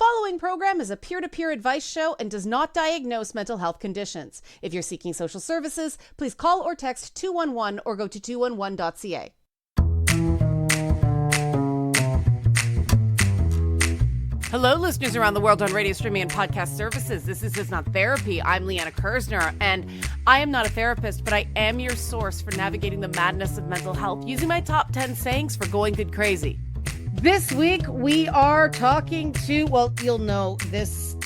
following program is a peer-to-peer advice show and does not diagnose mental health conditions. If you're seeking social services, please call or text 211 or go to 211.ca. Hello, listeners around the world on radio streaming and podcast services. This is Not Therapy. I'm Liana Kersner, and I am not a therapist, but I am your source for navigating the madness of mental health using my top 10 sayings for going good crazy. This week, we are talking to, well, you'll know this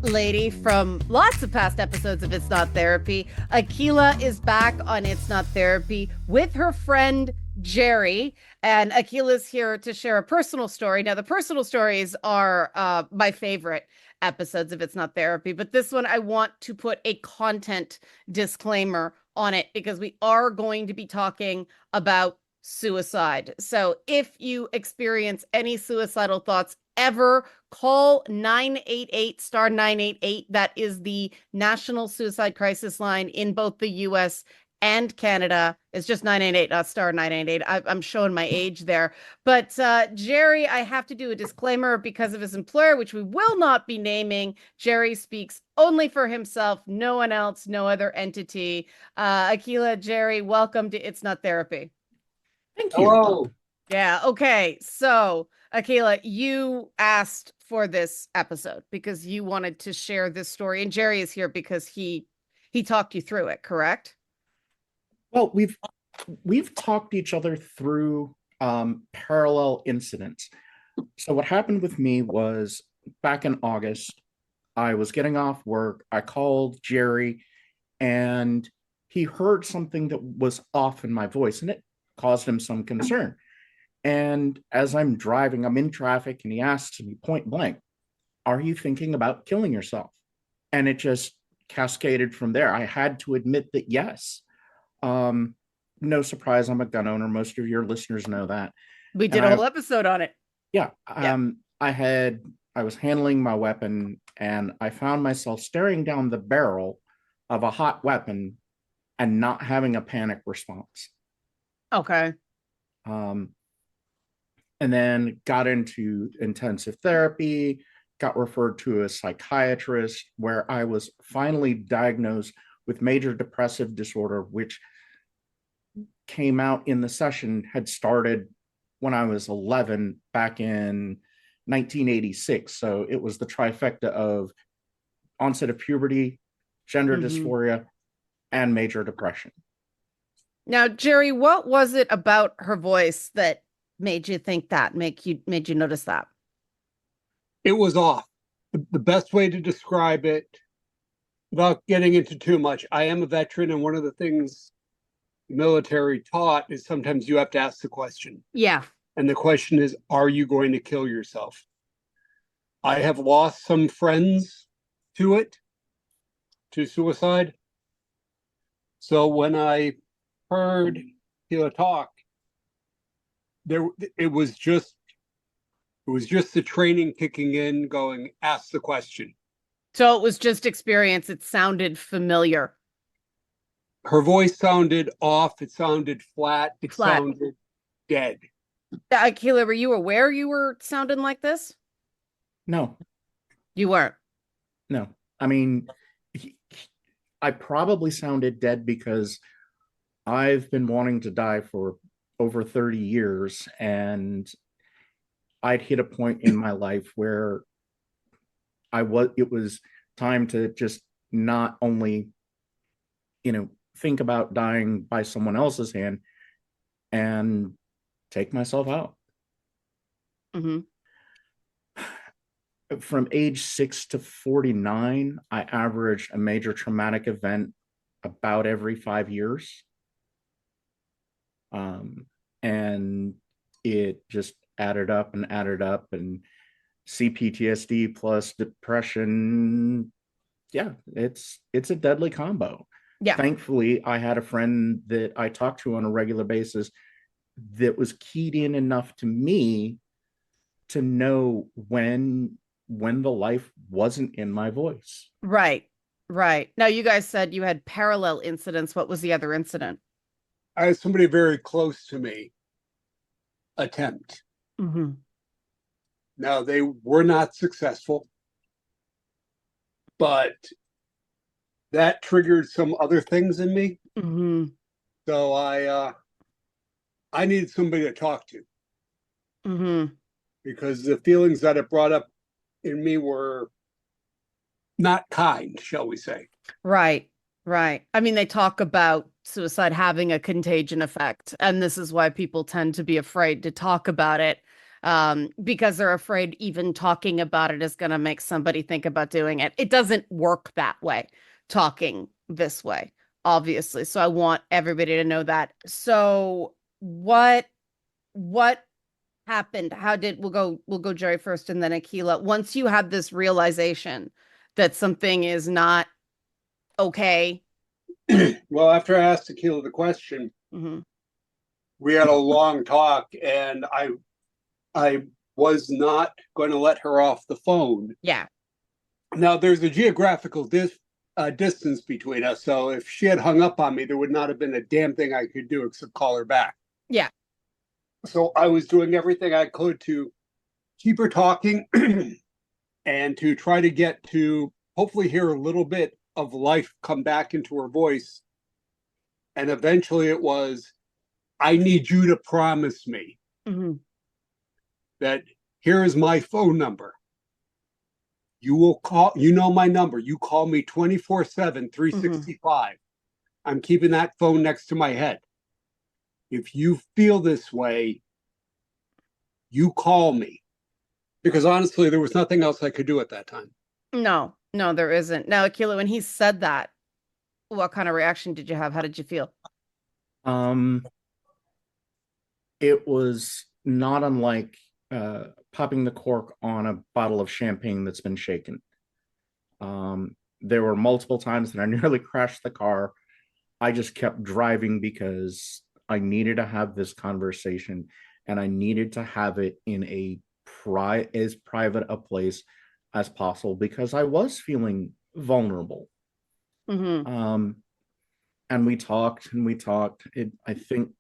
lady from lots of past episodes of It's Not Therapy. Aquila is back on It's Not Therapy with her friend Jerry, and Aquila's here to share a personal story. Now, the personal stories are my favorite episodes of It's Not Therapy, but this one I want to put a content disclaimer on it because we are going to be talking about suicide. So if you experience any suicidal thoughts ever, call 988*988. That is the National Suicide Crisis Line in both the US and Canada. It's just 988, not *988. I'm showing my age there. But Jerry, I have to do a disclaimer because of his employer, which we will not be naming. Jerry speaks only for himself, no one else, no other entity. Aquila, Jerry, welcome to It's Not Therapy. Thank you. Hello. Yeah, okay. So, Aquila, you asked for this episode because you wanted to share this story, and Jerry is here because he talked you through it, correct? Well, we've talked each other through parallel incidents. So what happened with me was back in August, I was getting off work. I called Jerry, and he heard something that was off in my voice, and it caused him some concern. And as I'm driving, I'm in traffic, and he asks me point blank, "Are you thinking about killing yourself?" And it just cascaded from there. I had to admit that yes. No surprise, I'm a gun owner. Most of your listeners know that. We did a whole episode on it. Yeah. I was handling my weapon, and I found myself staring down the barrel of a hot weapon and not having a panic response. Okay. And then got into intensive therapy, got referred to a psychiatrist, where I was finally diagnosed with major depressive disorder, which came out in the session, had started when I was 11 back in 1986. So it was the trifecta of onset of puberty, gender dysphoria, and major depression. Now, Jerry, what was it about her voice that made you think that, made you notice that? It was off. The best way to describe it, without getting into too much, I am a veteran, and one of the things the military taught is sometimes you have to ask the question. Yeah. And the question is, are you going to kill yourself? I have lost some friends to suicide. So when I heard Aquila talk, it was just the training kicking in, going, ask the question. So it was just experience. It sounded familiar. Her voice sounded off. It sounded flat. It sounded dead. Aquila, were you aware you were sounding like this? No. You weren't? No. I mean, I probably sounded dead because I've been wanting to die for over 30 years, and I'd hit a point in my life where it was time to just not only, think about dying by someone else's hand and take myself out. From age 6 to 49, I averaged a major traumatic event about every 5 years. And it just added up, and CPTSD plus depression. Yeah, it's a deadly combo. Yeah. Thankfully, I had a friend that I talked to on a regular basis that was keyed in enough to me to know when the life wasn't in my voice. Right. Now, you guys said you had parallel incidents. What was the other incident? I had somebody very close to me attempt. Now, they were not successful, but that triggered some other things in me. Mm-hmm. So I needed somebody to talk to Mm-hmm. because the feelings that it brought up in me were not kind, shall we say. Right, right. I mean, they talk about suicide having a contagion effect, and this is why people tend to be afraid to talk about it, because they're afraid even talking about it is going to make somebody think about doing it. It doesn't work that way, talking this way, obviously. So I want everybody to know that. So what happened? How did we'll go Jerry first and then Aquila. Once you had this realization that something is not okay. Well, after I asked Aquila the question, Hmm. we had a long talk, and I was not going to let her off the phone. Yeah. Now, there's a geographical distance between us, so if she had hung up on me, there would not have been a damn thing I could do except call her back. Yeah. So I was doing everything I could to keep her talking and to try to get to hopefully hear a little bit of life come back into her voice. And eventually it was, I need you to promise me Hmm. that here is my phone number. You will call, you know my number. You call me 24/7, Hmm. 365. I'm keeping that phone next to my head. If you feel this way, you call me. Because honestly, there was nothing else I could do at that time. No, no, there isn't. Now, Aquila, when he said that, what kind of reaction did you have? How did you feel? Um, it was not unlike popping the cork on a bottle of champagne that's been shaken. There were multiple times that I nearly crashed the car. I just kept driving because I needed to have this conversation and I needed to have it in as private a place as possible because I was feeling vulnerable. Hmm. Um, and we talked and we talked. I think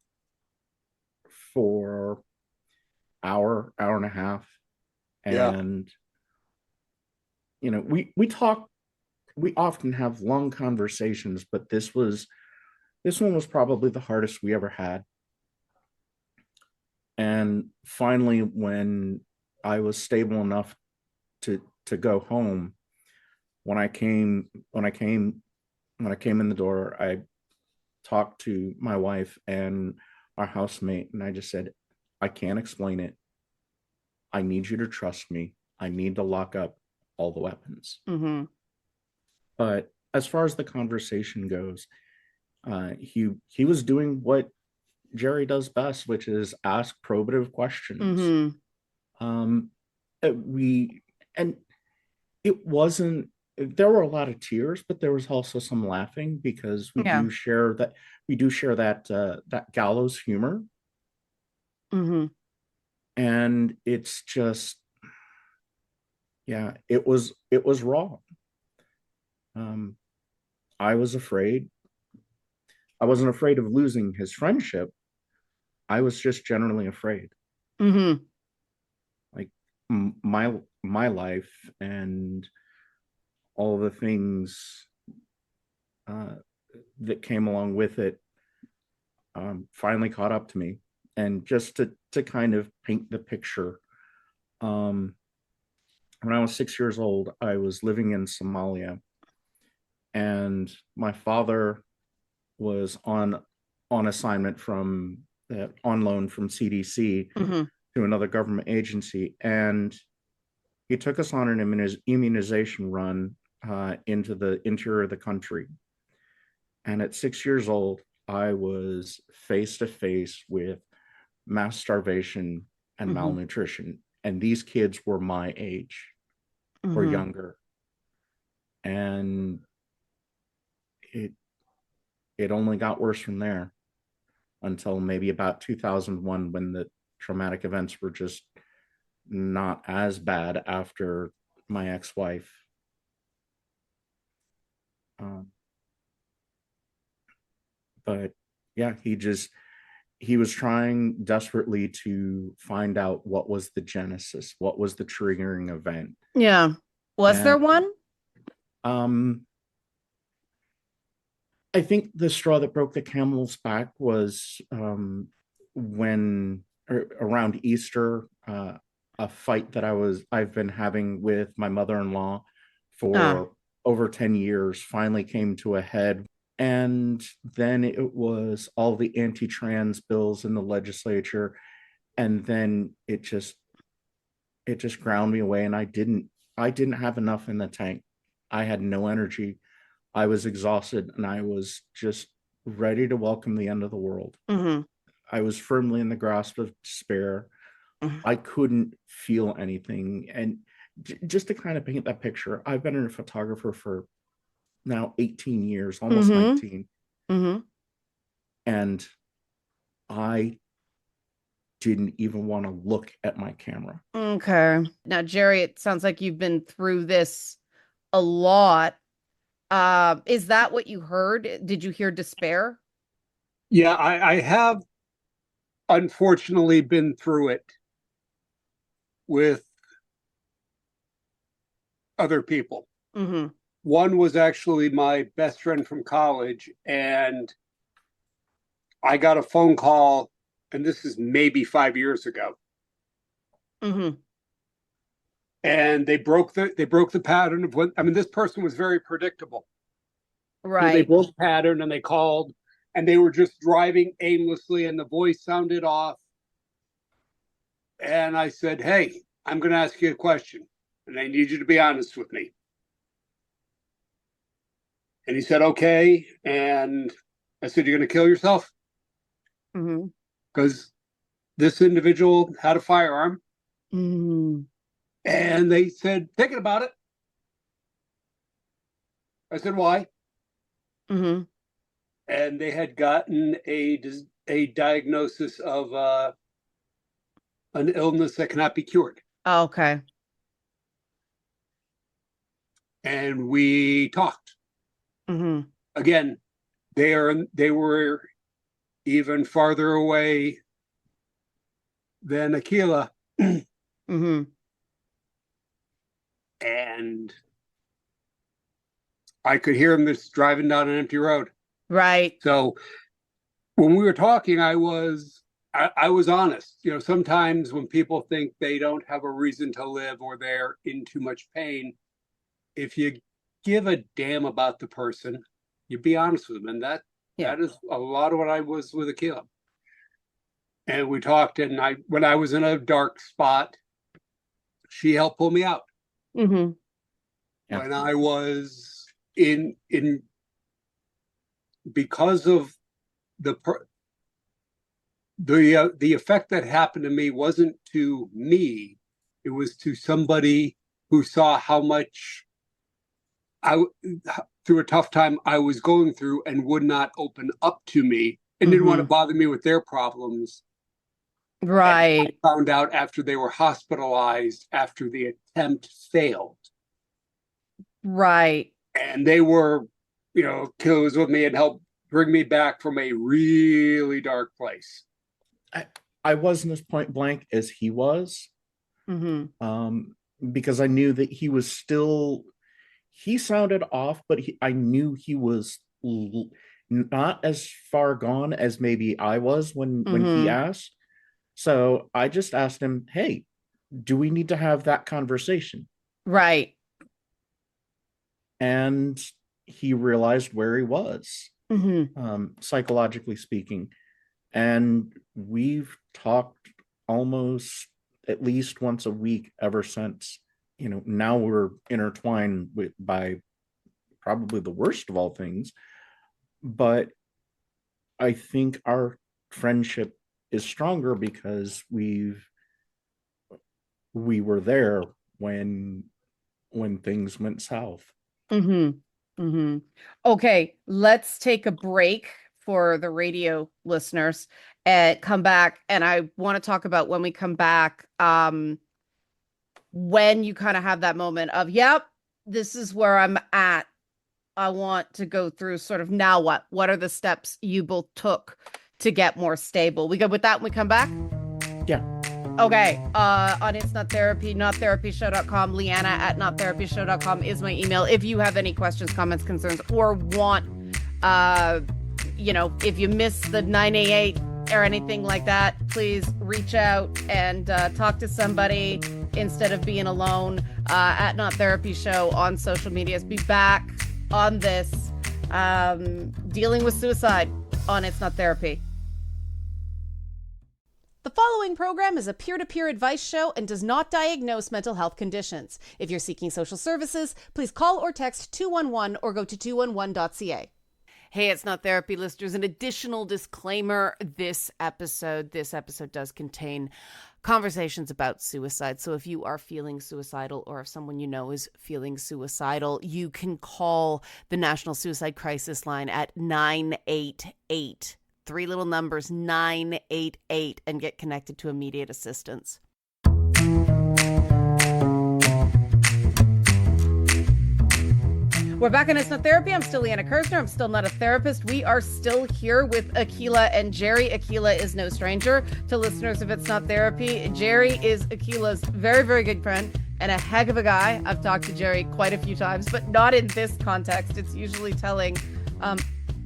for hour and a half, Yeah. and we talk. We often have long conversations, but this one was probably the hardest we ever had. And finally, when I was stable enough to go home, when I came when I came when I came in the door, I talked to my wife and our housemate, and I just said, I can't explain it. I need you to trust me. I need to lock up all the weapons. Hmm. But as far as the conversation goes, he was doing what Jerry does best, which is ask probative questions. Hmm. Um, we and it wasn't. There were a lot of tears, but there was also some laughing because Yeah. we do share that gallows humor, Hmm. and it's just yeah, it was raw. Um, I was afraid. I wasn't afraid of losing his friendship. I was just generally afraid. Hmm. Like my life and all the things uh, that came along with it finally caught up to me. And just to kind of paint the picture, um, when I was 6 years old, I was living in Somalia, and my father was on assignment from on loan from CDC Hmm. to another government agency, and he took us on an immunization run into the interior of the country. And at 6 years old, I was face to face with mass starvation and Hmm. malnutrition. And these kids were my age or Hmm. younger. And it it only got worse from there until maybe about 2001 when the traumatic events were just not as bad after my ex-wife. Um, but yeah, he was trying desperately to find out what was the genesis, what was the triggering event. Yeah. Was there And one? um I think the straw that broke the camel's back was when around Easter, a fight that I've been having with my mother-in-law Ah. for over 10 years finally came to a head. And then it was all the anti-trans bills in the legislature. And then it just ground me away. And I didn't have enough in the tank. I had no energy. I was exhausted and I was just ready to welcome the end of the world. Mm-hmm. I was firmly in the grasp of despair. I couldn't feel anything. And just to kind of paint that picture, I've been a photographer for now 18 years, almost Mm-hmm. 19. Mm-hmm. And I didn't even want to look at my camera. Okay. Now, Jerry, it sounds like you've been through this a lot. Is that what you heard? Did you hear despair? Yeah, I have unfortunately been through it with other people. Mm-hmm. One was actually my best friend from college, and I got a phone call, and this is maybe 5 years ago. Mm-hmm. And they broke the pattern of what I mean, this person was very predictable. So they Right. broke pattern and they called and they were just driving aimlessly and the voice sounded off. And I said, "Hey, I'm going to ask you a question and I need you to be honest with me." And he said, "Okay." And I said, "You're going to kill yourself?" Mm-hmm. Because this individual had a firearm. Mm-hmm. And they said, "Thinking about it." I said, "Why?" Mm-hmm. And they had gotten a diagnosis of an illness that cannot be cured. Okay. And we talked Mm-hmm. again. They were even farther away than Aquila, Mm-hmm. and I could hear him just driving down an empty road. Right. So when we were talking, I was honest. You know, sometimes when people think they don't have a reason to live or they're in too much pain, if you give a damn about the person, you be honest with them, and Yeah. that is a lot of what I was with Aquila. And we talked, and when I was in a dark spot, she helped pull me out. Mm-hmm. Yeah. When I was in because of the the effect that happened to me wasn't to me, it was to somebody who saw how much I through a tough time I was going through and would not open up to me and didn't want to Mm-hmm. bother me with their problems. And I Right. found out after they were hospitalized after the attempt failed. Right. And they were, killers with me and helped bring me back from a really dark place. I wasn't as point blank as he was, Mm-hmm. because I knew that he sounded off, but I knew he was not as far gone as maybe I was when he Mm-hmm. asked. So I just asked him, "Hey, do we need to have that conversation?" Right. And he realized where he was, Mm-hmm. psychologically speaking. And we've talked almost at least once a week ever since. Now we're intertwined by probably the worst of all things, but I think our friendship is stronger because we were there when things went south. Mm-hmm. Mm-hmm. Okay, let's take a break for the radio listeners and come back. And I want to talk about when we come back, when you kind of have that moment of, yep, this is where I'm at. I want to go through sort of now what? What are the steps you both took to get more stable. We go with that when we come back? Yeah. Okay. On It's Not Therapy, nottherapyshow.com, Liana at nottherapyshow.com is my email. If you have any questions, comments, concerns, or want, if you miss the 988 or anything like that, please reach out and talk to somebody instead of being alone. At Not Therapy Show on social medias. Be back on this, dealing with suicide on It's Not Therapy. The following program is a peer-to-peer advice show and does not diagnose mental health conditions. If you're seeking social services, please call or text 211 or go to 211.ca. Hey, It's Not Therapy listeners, an additional disclaimer. This episode does contain conversations about suicide. So if you are feeling suicidal or if someone you know is feeling suicidal, you can call the National Suicide Crisis Line at 988. 3 little numbers, 988, and get connected to immediate assistance. We're back on It's Not Therapy. I'm still Liana Kersner. I'm still not a therapist. We are still here with Aquila and Jerry. Aquila is no stranger to listeners of It's Not Therapy. Jerry is Aquila's very, very good friend and a heck of a guy. I've talked to Jerry quite a few times, but not in this context. It's usually telling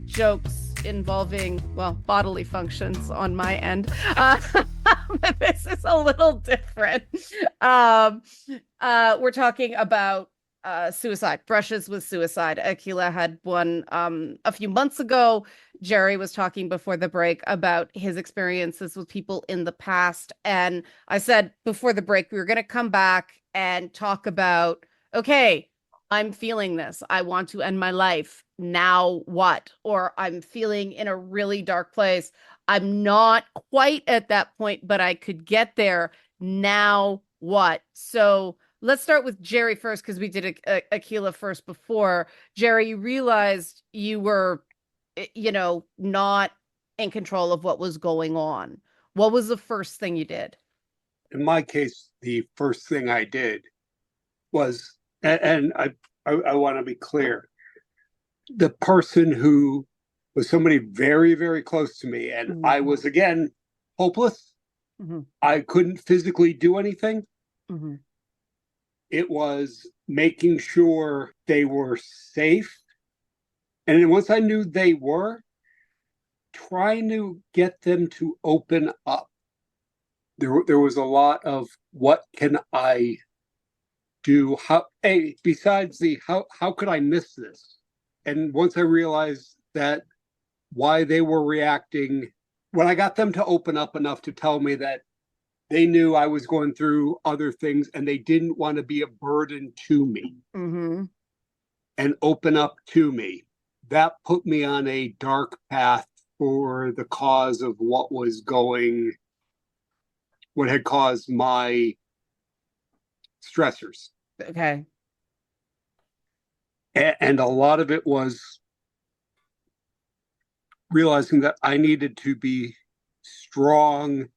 jokes involving, bodily functions on my end. But this is a little different. We're talking about suicide, brushes with suicide. Aquila had one a few months ago. Jerry was talking before the break about his experiences with people in the past. And I said before the break, we were going to come back and talk about, okay, I'm feeling this. I want to end my life. Now what? Or I'm feeling in a really dark place. I'm not quite at that point, but I could get there. Now what? So let's start with Jerry first, because we did Aquila first before. Jerry, you realized you were, not in control of what was going on. What was the first thing you did? In my case, the first thing I did was, and I want to be clear, the person who was somebody very, very close to me, and Mm-hmm. I was, again, hopeless. Mm-hmm. I couldn't physically do anything. Mm-hmm. It was making sure they were safe. And then once I knew they were, trying to get them to open up. There was a lot of, what can I do? Besides how could I miss this? And once I realized that why they were reacting, when I got them to open up enough to tell me that they knew I was going through other things and they didn't want to be a burden to me, Mm-hmm. and open up to me, that put me on a dark path for the cause of what had caused my stressors. Okay. And a lot of it was realizing that I needed to be strong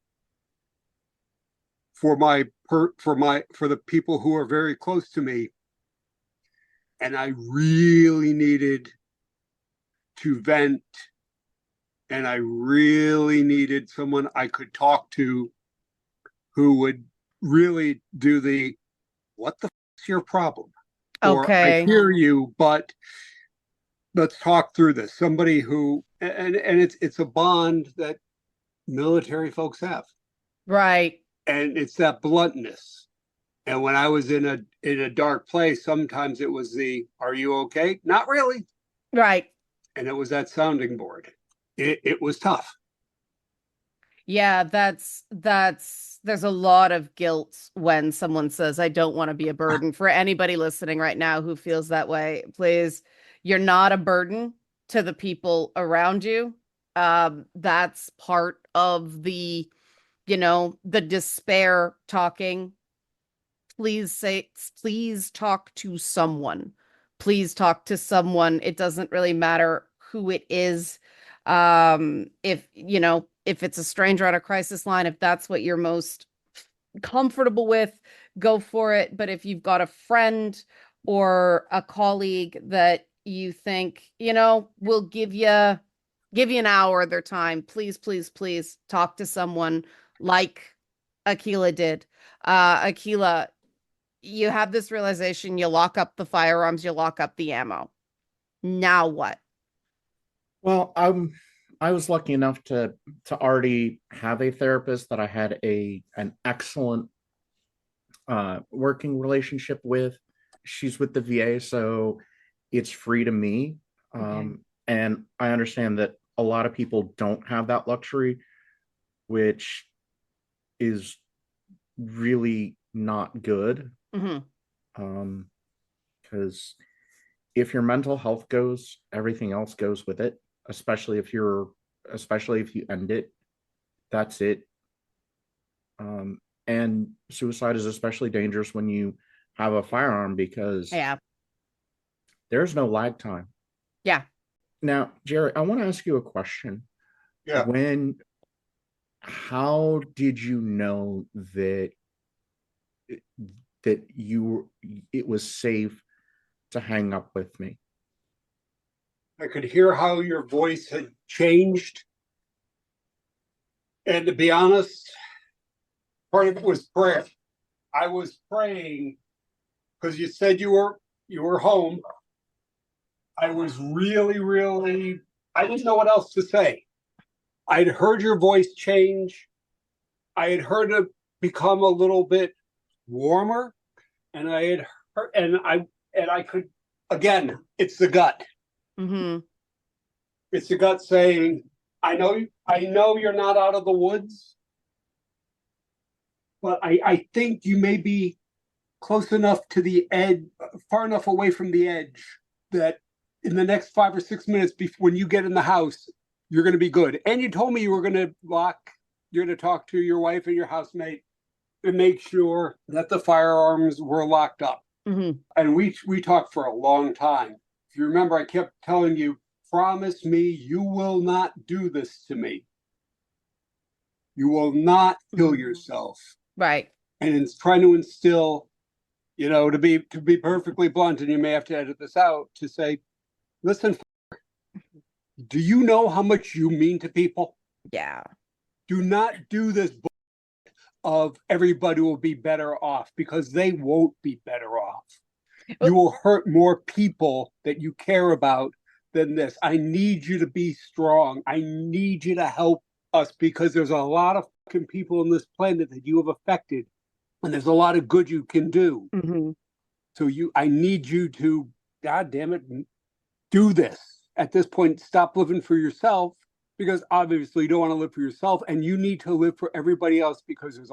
for the people who are very close to me. And I really needed to vent, and I really needed someone I could talk to who would really do the, what the f*** is your problem? Or, Okay. I hear you, but let's talk through this. Somebody who, and it's a bond that military folks have. Right. And it's that bluntness. And when I was in a dark place, sometimes it was the, are you okay? Not really. Right. And it was that sounding board. It was tough. Yeah, there's a lot of guilt when someone says, I don't want to be a burden. For anybody listening right now who feels that way, please, you're not a burden to the people around you. That's part of the despair talking. Please talk to someone. Please talk to someone. It doesn't really matter who it is. If it's a stranger on a crisis line, if that's what you're most comfortable with, go for it. But if you've got a friend or a colleague that you think, will give you give you an hour of their time. Please, please, please talk to someone like Aquila did. Aquila, you have this realization, you lock up the firearms, you lock up the ammo. Now what? Well, I was lucky enough to already have a therapist that I had an excellent working relationship with. She's with the VA, so it's free to me. Okay. And I understand that a lot of people don't have that luxury, which is really not good. Hmm. Because if your mental health goes, everything else goes with it, especially if you end it, that's it. And suicide is especially dangerous when you have a firearm because Yeah. there's no lag time. Yeah. Now, Jerry, I want to ask you a question. Yeah. When, how did you know that it was safe to hang up with me? I could hear how your voice had changed. And to be honest, part of it was prayer. I was praying because you said you were home. I was really, really, I didn't know what else to say. I'd heard your voice change. I had heard it become a little bit warmer, and I had heard, and I could, again, it's the gut. Hmm. It's the gut saying, I know you're not out of the woods, but I think you may be close enough to the edge, far enough away from the edge that in the next 5 or 6 minutes before when you get in the house, you're going to be good. And you told me you were going to you're going to talk to your wife and your housemate and make sure that the firearms were locked up. Hmm. And we talked for a long time. If you remember, I kept telling you, promise me you will not do this to me. You will not kill yourself. Right. And it's trying to instill, to be perfectly blunt, and you may have to edit this out, to say, listen, do you know how much you mean to people? Yeah. Do not do this of everybody will be better off, because they won't be better off. You will hurt more people that you care about than this. I need you to be strong. I need you to help us, because there's a lot of fucking people on this planet that you have affected, and there's a lot of good you can do. Hmm. So I need you to, God damn it, do this. At this point, stop living for yourself, because obviously you don't want to live for yourself, and you need to live for everybody else, because there's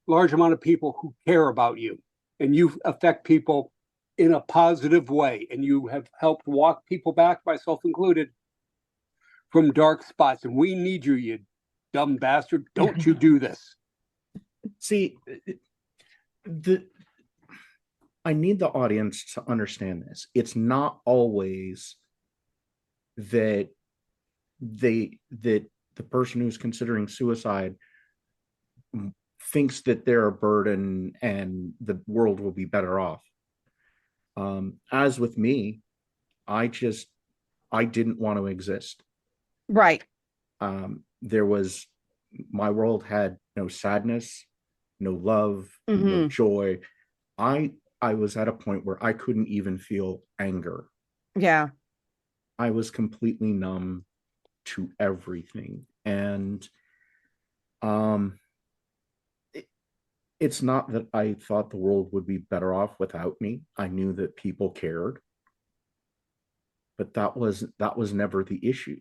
large amount of people who care about you, and you affect people in a positive way, and you have helped walk people back, myself included, from dark spots. And we need you, you dumb bastard. Don't you do this. See, the I need the audience to understand this. It's not always that that the person who's considering suicide thinks that they're a burden and the world will be better off. As with me, I didn't want to exist. Right. There was My world had no sadness, no love, no Hmm. joy. I was at a point where I couldn't even feel anger. Yeah. I was completely numb to everything. And um it's not that I thought the world would be better off without me. I knew that people cared, but that was never the issue.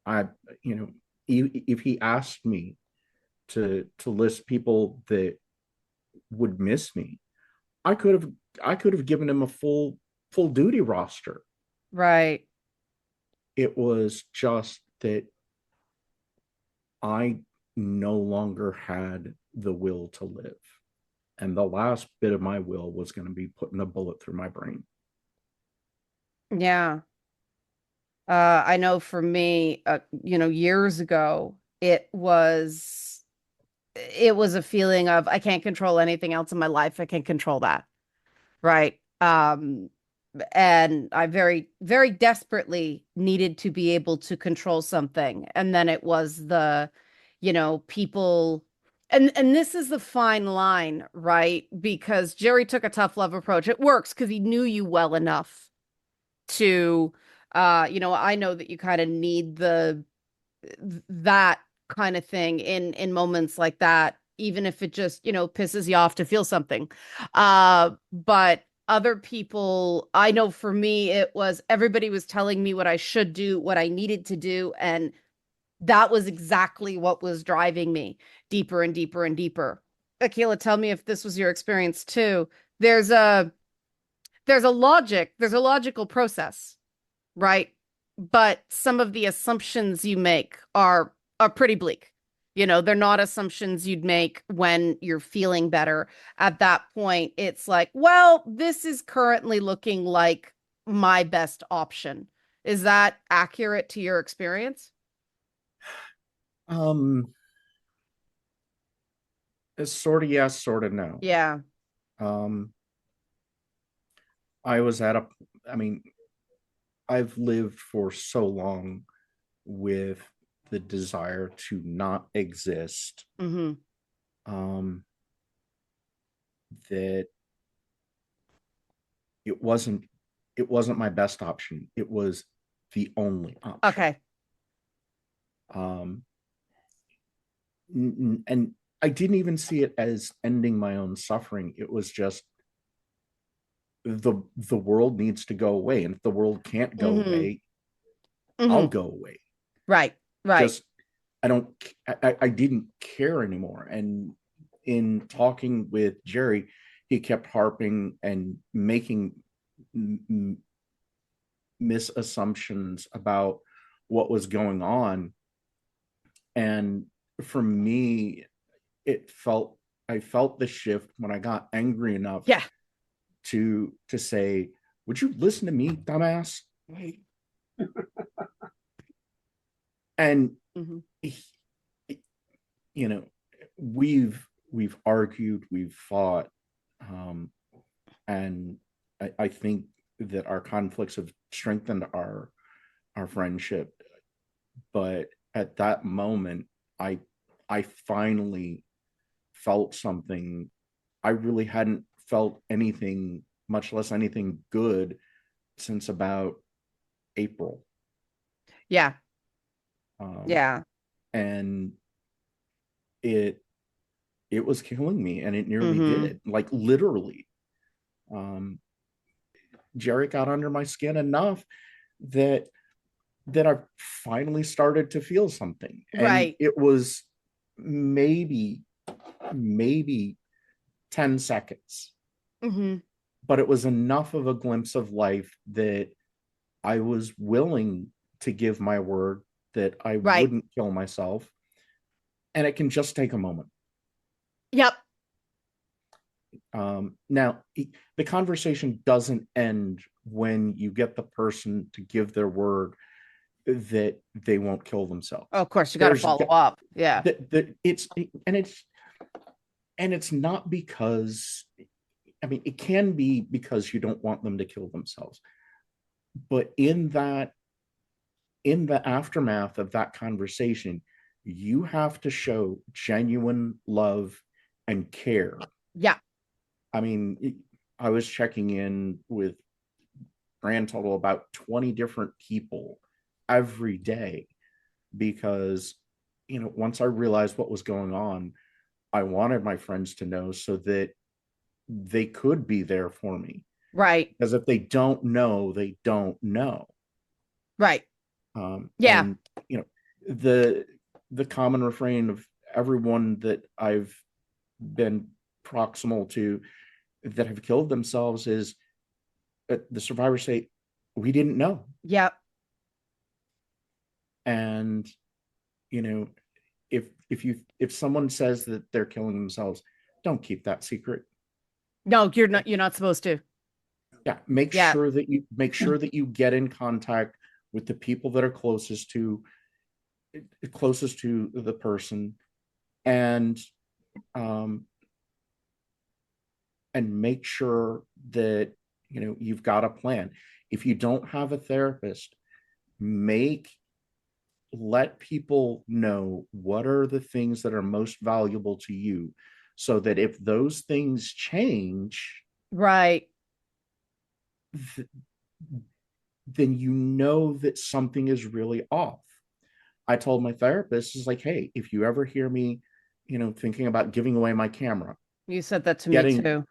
I, you know, if he asked me to list people that would miss me, I could have I could have given him a full duty roster. Right. It was just that I no longer had the will to live. And the last bit of my will was going to be putting a bullet through my brain. Yeah. I know for me, years ago, it was a feeling of I can't control anything else in my life. I can't control that. Right. and I very, very desperately needed to be able to control something. And then it was people, and this is the fine line, right? Because Jerry took a tough love approach. It works because he knew you well enough to, I know that you kind of need that kind of thing in moments like that, even if it just pisses you off to feel something. But other people, I know for me it was everybody was telling me what I should do, what I needed to do, and that was exactly what was driving me deeper and deeper and deeper. Aquila, tell me if this was your experience too. There's a there's a logical process, right? But some of the assumptions you make are pretty bleak. They're not assumptions you'd make when you're feeling better. At that point, it's like, well, this is currently looking like my best option. Is that accurate to your experience? Um, it's sort of yes, sort of no. Yeah. Um, I was at a, I mean, I've lived for so long with the desire to not exist, Mm-hmm. um, that it wasn't it wasn't my best option. It was the only option. Okay. Um, and I didn't even see it as ending my own suffering. It was just the world needs to go away, and if the world can't go Mm-hmm. away, I'll Mm-hmm. go away. Right. Right. Just I don't I didn't care anymore. And in talking with Jerry, he kept harping and making misassumptions about what was going on. And for me, it felt I felt the shift when I got angry enough Yeah. to say, would you listen to me, dumbass? And Mm-hmm. you know, we've argued, we've fought, and I think that our conflicts have strengthened our friendship. But at that moment, I I finally felt something. I really hadn't felt anything, much less anything good, since about April. Yeah. Um, Yeah. and it it was killing me, and it nearly Mm-hmm. did, like literally. Um, Jerry got under my skin enough that I finally started to feel something, and Right. it was maybe maybe 10 seconds, Mm-hmm. but it was enough of a glimpse of life that I was willing to give my word that I Right. wouldn't kill myself, and it can just take a moment. Yep. Now, the conversation doesn't end when you get the person to give their word that they won't kill themselves. Of course, you got to There's follow up. Yeah. it's and it's not because, I mean, it can be because you don't want them to kill themselves, but in the aftermath of that conversation, you have to show genuine love and care. Yeah. I mean, I was checking in with grand total about 20 different people every day because, once I realized what was going on, I wanted my friends to know so that they could be there for me. Right. Because if they don't know, they don't know. Right. Yeah. And you know, the common refrain of everyone that I've been proximal to that have killed themselves is the survivors say, "We didn't know." Yep. And you know, if someone says that they're killing themselves, don't keep that secret. No, you're not supposed to. Yeah, Yeah. make sure that you get in contact with the people that are closest to the person, and um, make sure that you've got a plan. If you don't have a therapist, let people know what are the things that are most valuable to you, so that if those things change, Right. th- then you know that something is really off. I told my therapist, is like, hey, if you ever hear me, thinking about giving away my camera, You said that to me getting too.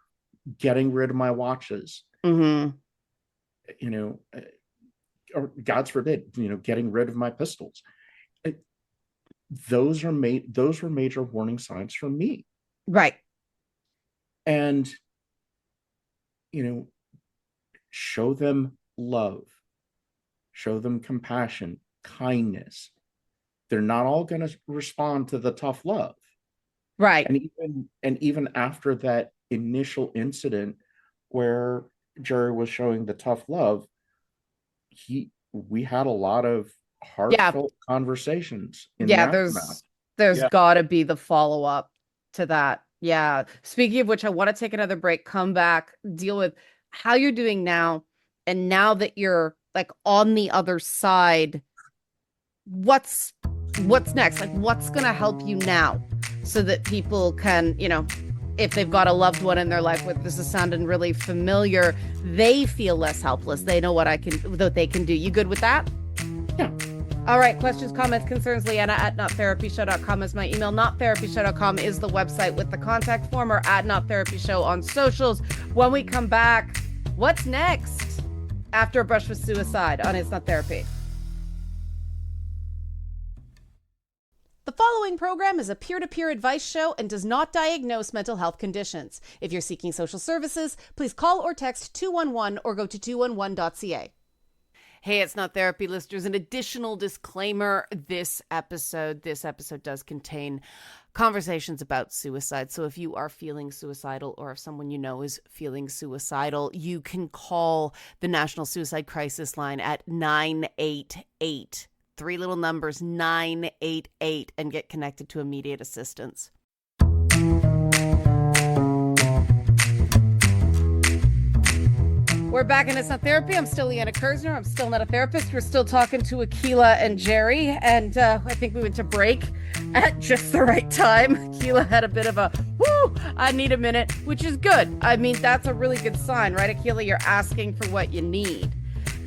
getting rid of my watches, Mm-hmm. you know, or God forbid, getting rid of my pistols. Those were major warning signs for me. Right. And, you know, show them love, show them compassion, kindness. They're not all going to respond to the tough love. Right. And even after that initial incident where Jerry was showing the tough love, we had a lot of Yeah. heartfelt conversations in the Yeah. aftermath. There's Yeah. gotta be the follow-up to that. Yeah. Speaking of which, I want to take another break, come back, deal with how you're doing now. And now that you're like on the other side, what's next? Like what's gonna help you now so that people can, if they've got a loved one in their life with this is sounding really familiar, they feel less helpless. They know what they can do. You good with that? Yeah. All right. Questions, comments, concerns, Liana at nottherapyshow.com is my email. Nottherapyshow.com is the website with the contact form, or at nottherapyshow on socials. When we come back, what's next after a brush with suicide on It's Not Therapy? The following program is a peer-to-peer advice show and does not diagnose mental health conditions. If you're seeking social services, please call or text 211 or go to 211.ca. Hey, It's Not Therapy listeners, an additional disclaimer. This episode does contain conversations about suicide. So if you are feeling suicidal, or if someone you know is feeling suicidal, you can call the National Suicide Crisis Line at 988. 3 little numbers, 988, and get connected to immediate assistance. We're back in It's Not Therapy. I'm still Liana Kersner. I'm still not a therapist. We're still talking to Aquila and Jerry. And I think we went to break at just the right time. Aquila had a bit of a, I need a minute, which is good. I mean, that's a really good sign, right, Aquila? You're asking for what you need.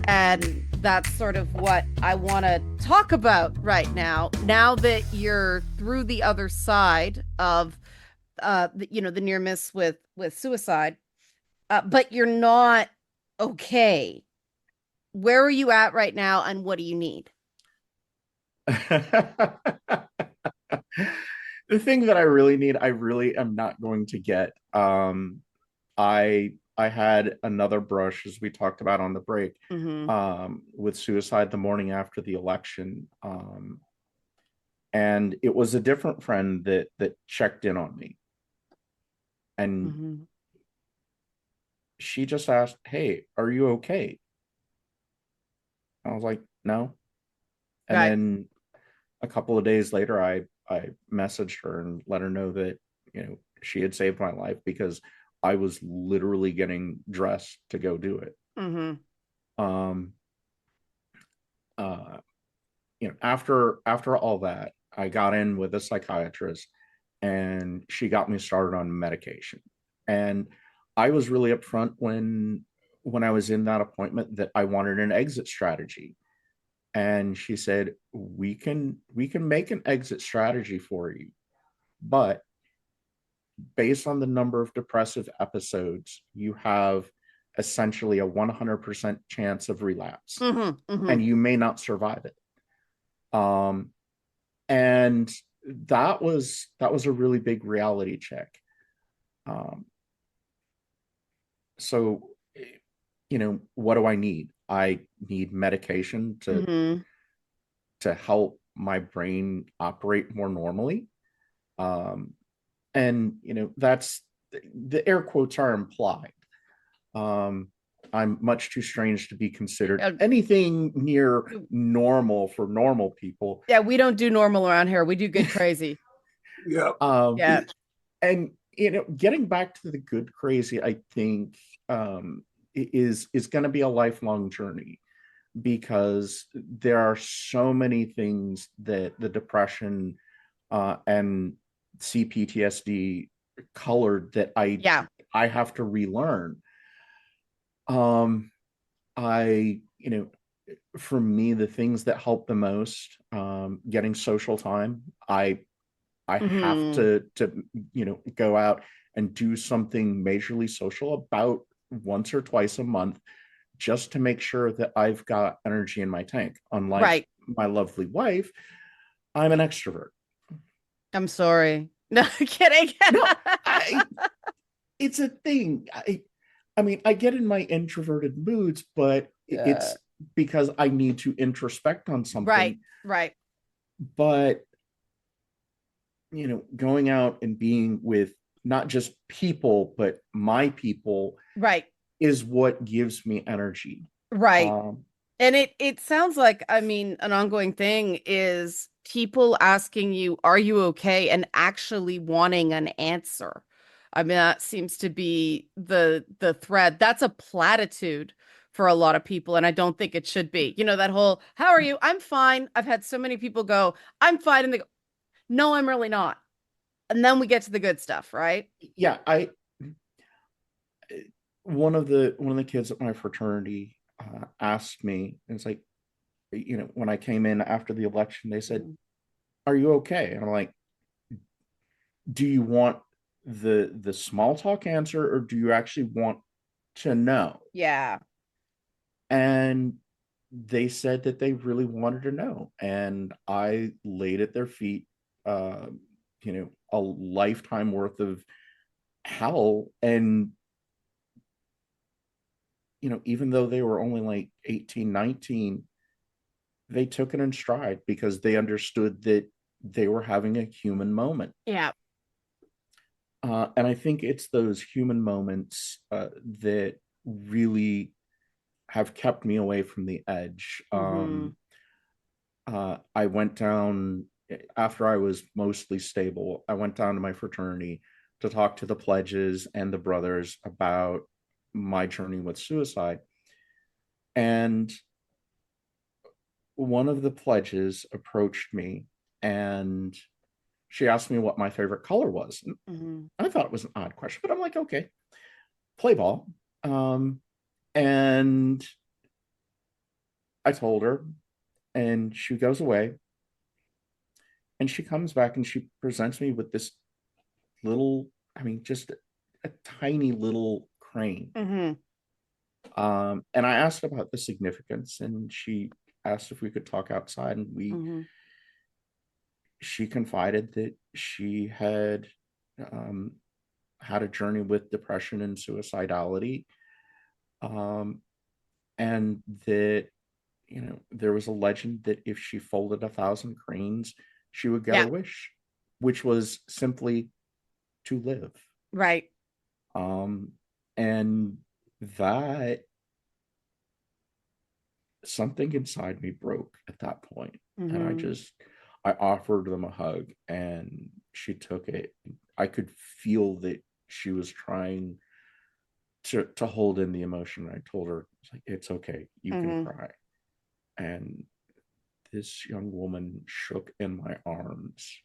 And that's sort of what I want to talk about right now. Now that you're through the other side of, the near miss with suicide, but you're not okay. Where are you at right now, and what do you need? The thing that I really need, I really am not going to get. I had another brush, as we talked about on the break, with suicide the morning after the election. And it was a different friend that checked in on me. And she just asked, "Hey, are you okay?" I was like, "No." And then a couple of days later, I messaged her and let her know that, she had saved my life, because I was literally getting dressed to go do it. After all that, I got in with a psychiatrist, and she got me started on medication. And I was really upfront when I was in that appointment that I wanted an exit strategy. And she said, we can make an exit strategy for you, but based on the number of depressive episodes, you have essentially a 100% chance of relapse, and you may not survive it. And that was a really big reality check. So, what do I need? I need medication to help my brain operate more normally. And that's, the air quotes are implied. I'm much too strange to be considered anything near normal for normal people. Yeah, we don't do normal around here. We do good crazy. Yeah. And getting back to the good crazy, I think is going to be a lifelong journey, because there are so many things that the depression and CPTSD colored that Yeah. I have to relearn. Um, I, for me, the things that help the most, getting social time. I have Hmm. to go out and do something majorly social about once or twice a month, just to make sure that I've got energy in my tank. Unlike Right. my lovely wife, I'm an extrovert. I'm sorry. No, kidding. No, I it's a thing. I mean, I get in my introverted moods, but Uh, it's because I need to introspect on right. something. Right. But going out and being with not just people, but my people Right. is what gives me energy. Right. Um, And it sounds like, I mean, an ongoing thing is people asking you, "Are you okay?" and actually wanting an answer. I mean, that seems to be the thread. That's a platitude for a lot of people, and I don't think it should be. You know, that whole, "How are you?" "I'm fine." I've had so many people go, "I'm fine," and they go, "No, I'm really not." And then we get to the good stuff, right? yeah, I one of the kids at my fraternity asked me, and it's like, when I came in after the election, they said, Mhm. "Are you okay?" And I'm like, "Do you want the small talk answer, or do you actually want to know?" Yeah. And they said that they really wanted to know, and I laid at their feet, uh, a lifetime worth of hell. And even though they were only like 18, 19, they took it in stride because they understood that they were having a human moment. Yeah. And I think it's those human moments that really have kept me away from the edge. Hmm. I went down after I was mostly stable. I went down to my fraternity to talk to the pledges and the brothers about my journey with suicide. And one of the pledges approached me, and she asked me what my favorite color was. And Hmm. I thought it was an odd question, but I'm like, okay, play ball. And I told her, and she goes away, and she comes back and she presents me with this little, I mean, just a tiny little crane. Hmm. And I asked about the significance, and she asked if we could talk outside, and Hmm. she confided that she had um, had a journey with depression and suicidality, um, and that there was a legend that if she folded 1,000 cranes, she would get her Yeah. wish, which was simply to live. Right. Um, and that something inside me broke at that point, and Hmm. I offered them a hug, and she took it. I could feel that she was trying to hold in the emotion. I told her, it's like, it's okay, you can Hmm. cry. And this young woman shook in my arms,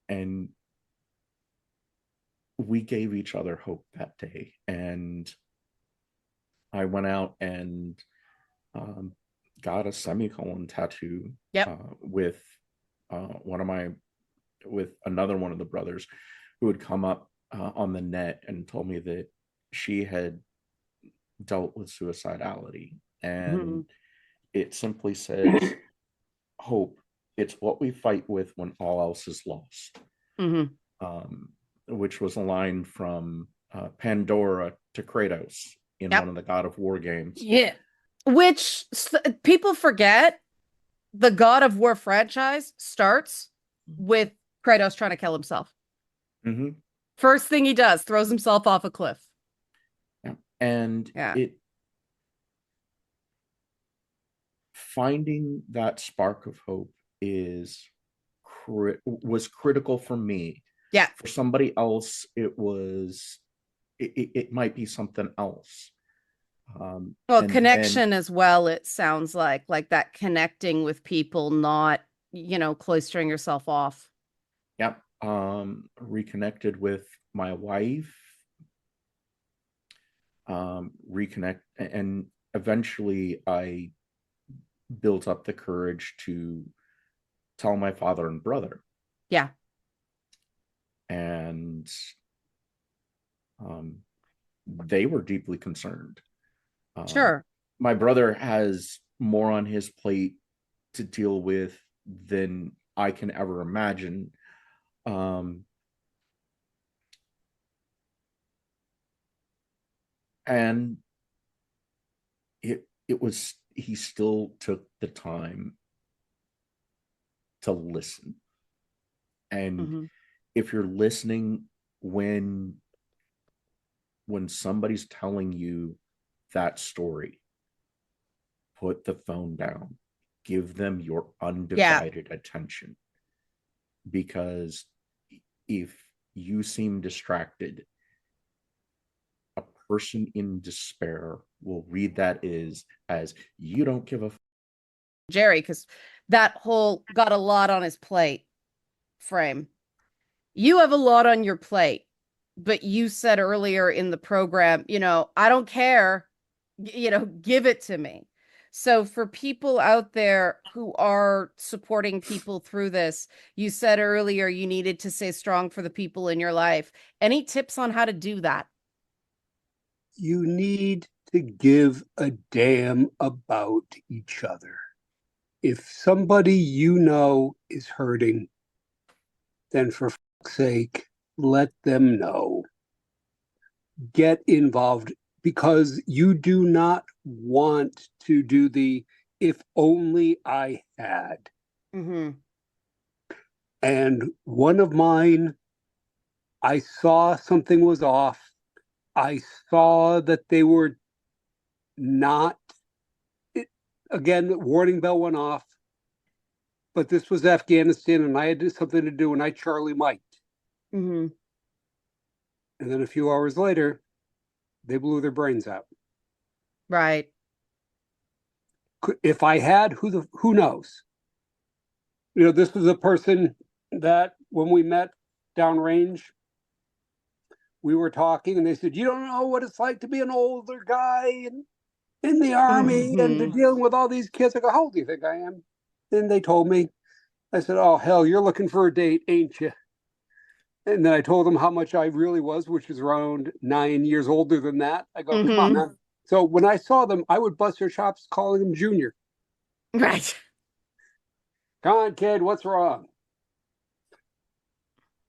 and we gave each other hope that day. And I went out and um, got a semicolon tattoo Yep. with one of my with another one of the brothers who had come up on the net and told me that she had dealt with suicidality. Hmm. And it simply says, "Hope, it's what we fight with when all else is lost." Hmm. um, which was a line from Pandora to Kratos in one Yep. of the God of War games. Yeah. Which people forget, the God of War franchise starts with Kratos trying to kill himself. Mm-hmm. First thing he does, throws himself off a cliff. Yeah. And Yeah. it finding that spark of hope is was critical for me. Yeah. For somebody else, it might be something else. Well, And then, connection as well, it sounds like that connecting with people, not, cloistering yourself off. yep, reconnected with my wife, reconnect, and eventually I built up the courage to tell my father and brother, Yeah, and um, they were deeply concerned. Um, sure. my brother has more on his plate to deal with than I can ever imagine. Um, and it was he still took the time to listen. And Hmm. if you're listening when somebody's telling you that story, put the phone down, give them your Yeah, undivided attention, because if you seem distracted, a person in despair will read that as you don't give a Jerry, because that whole got a lot on his plate frame. You have a lot on your plate, but you said earlier in the program, I don't care, give it to me. So for people out there who are supporting people through this, you said earlier you needed to stay strong for the people in your life. Any tips on how to do that? You need to give a damn about each other. If somebody you know is hurting, then for fuck's sake, let them know. Get involved, because you do not want to do the if only I had. Mm-hmm. And one of mine, I saw something was off. I saw that they were not, it, again, warning bell went off, but this was Afghanistan and I had something to do and I Charlie Mike'd. Mm-hmm. And then a few hours later, they blew their brains out. Right. If I had, who knows? This was a person that when we met downrange, we were talking and they said, you don't know what it's like to be an older guy in the army and to Mm-hmm. dealing with all these kids. I go, how old do you think I am? And they told me, I said, oh, hell, you're looking for a date, ain't you? And then I told them how much I really was, which was around 9 years older than that. I go, come on, Mm-hmm. man. So when I saw them, I would bust their chops calling them junior. Right. Come on, kid, what's wrong?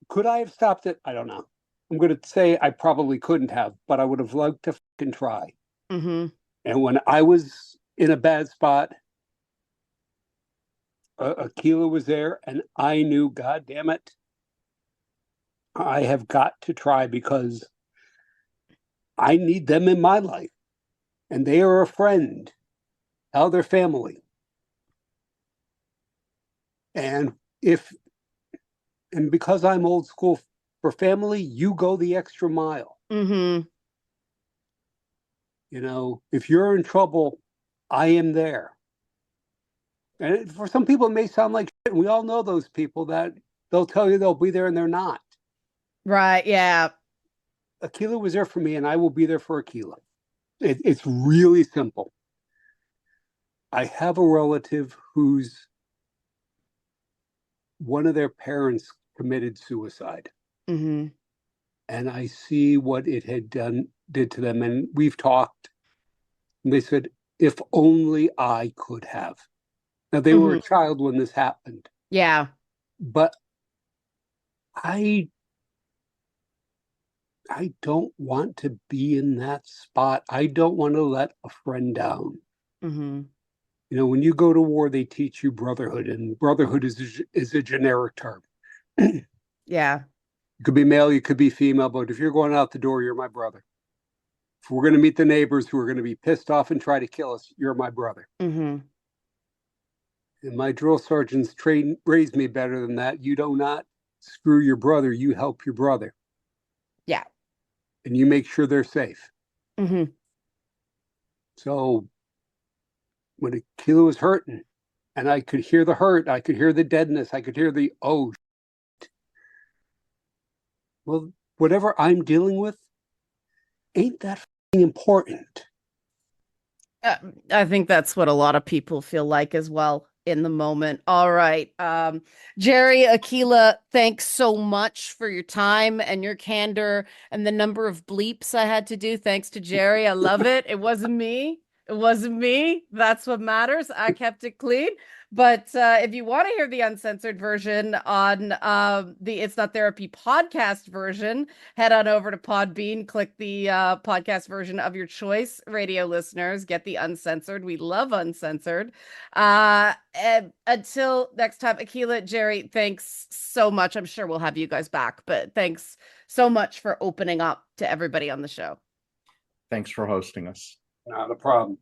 Could I have stopped it? I don't know. I'm going to say I probably couldn't have, but I would have loved to fucking try. Mm-hmm. And when I was in a bad spot, Aquila was there, and I knew, God damn it, I have got to try because I need them in my life, and they are a friend, how they're family. And if and because I'm old school for family, you go the extra mile. Mm-hmm. If you're in trouble, I am there. And for some people, it may sound like shit. We all know those people that they'll tell you they'll be there and they're not. Right. Yeah. Aquila was there for me, and I will be there for Aquila. It's really simple. I have a relative whose one of their parents committed suicide, Mm-hmm. and I see what it did to them. And we've talked, and they said, if only I could have. Now they were Mm-hmm. a child when this happened, Yeah. but I I don't want to be in that spot. I don't want to let a friend down. Mm-hmm. When you go to war, they teach you brotherhood, and brotherhood is a generic term. You Yeah. could be male, you could be female, but if you're going out the door, you're my brother. If we're going to meet the neighbors who are going to be pissed off and try to kill us, you're my brother. Mm-hmm. And my drill sergeants raised me better than that. You do not screw your brother, you help your brother. Yeah. And you make sure they're safe. Mm-hmm. So when Aquila was hurting, and I could hear the hurt, I could hear the deadness, I could hear the oh. Well, whatever I'm dealing with, ain't that important? I think that's what a lot of people feel like as well in the moment. All right. Jerry, Aquila, thanks so much for your time and your candor and the number of bleeps I had to do. Thanks to Jerry. I love it. It wasn't me. It wasn't me. That's what matters. I kept it clean. But if you want to hear the uncensored version on the It's Not Therapy podcast version, head on over to Podbean, click the podcast version of your choice. Radio listeners, get the uncensored. We love uncensored. And until next time, Aquila, Jerry, thanks so much. I'm sure we'll have you guys back, but thanks so much for opening up to everybody on the show. Thanks for hosting us. Not a problem.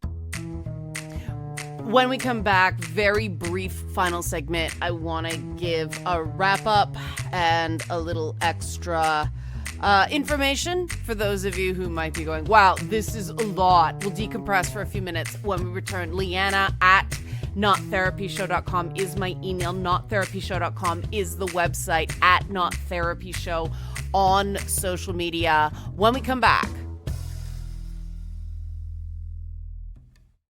When we come back, very brief final segment. I want to give a wrap up and a little extra information for those of you who might be going, wow, this is a lot. We'll decompress for a few minutes. When we return, Liana at nottherapyshow.com is my email. Nottherapyshow.com is the website. At nottherapyshow on social media. When we come back.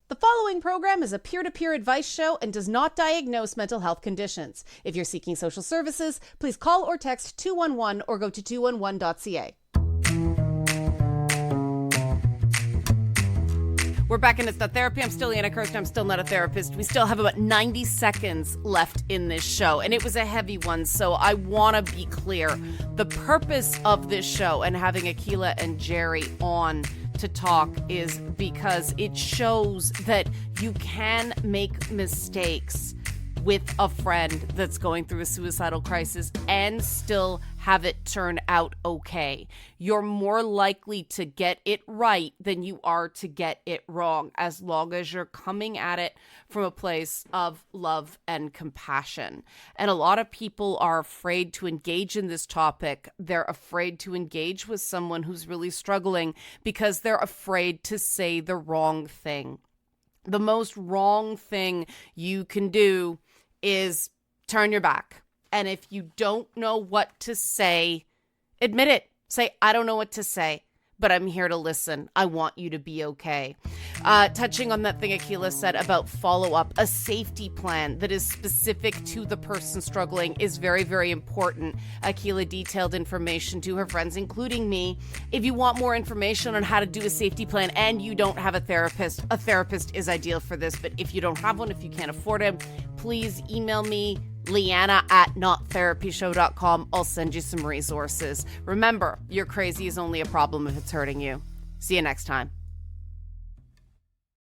The following program is a peer-to-peer advice show and does not diagnose mental health conditions. If you're seeking social services, please call or text 211 or go to 211.ca. We're back in It's Not Therapy. I'm still Liana Kirsten. I'm still not a therapist. We still have about 90 seconds left in this show, and it was a heavy one, so I want to be clear. The purpose of this show and having Aquila and Jerry on to talk is because it shows that you can make mistakes with a friend that's going through a suicidal crisis and still have it turn out okay. You're more likely to get it right than you are to get it wrong, as long as you're coming at it from a place of love and compassion. And a lot of people are afraid to engage in this topic. They're afraid to engage with someone who's really struggling because they're afraid to say the wrong thing. The most wrong thing you can do is turn your back. And if you don't know what to say, admit it. Say, I don't know what to say, but I'm here to listen. I want you to be okay. Touching on that thing Aquila said about follow-up, a safety plan that is specific to the person struggling is very, very important. Aquila detailed information to her friends, including me. If you want more information on how to do a safety plan and you don't have a therapist is ideal for this. But if you don't have one, if you can't afford it, please email me, Liana at nottherapyshow.com. I'll send you some resources. Remember, your crazy is only a problem if it's hurting you. See you next time.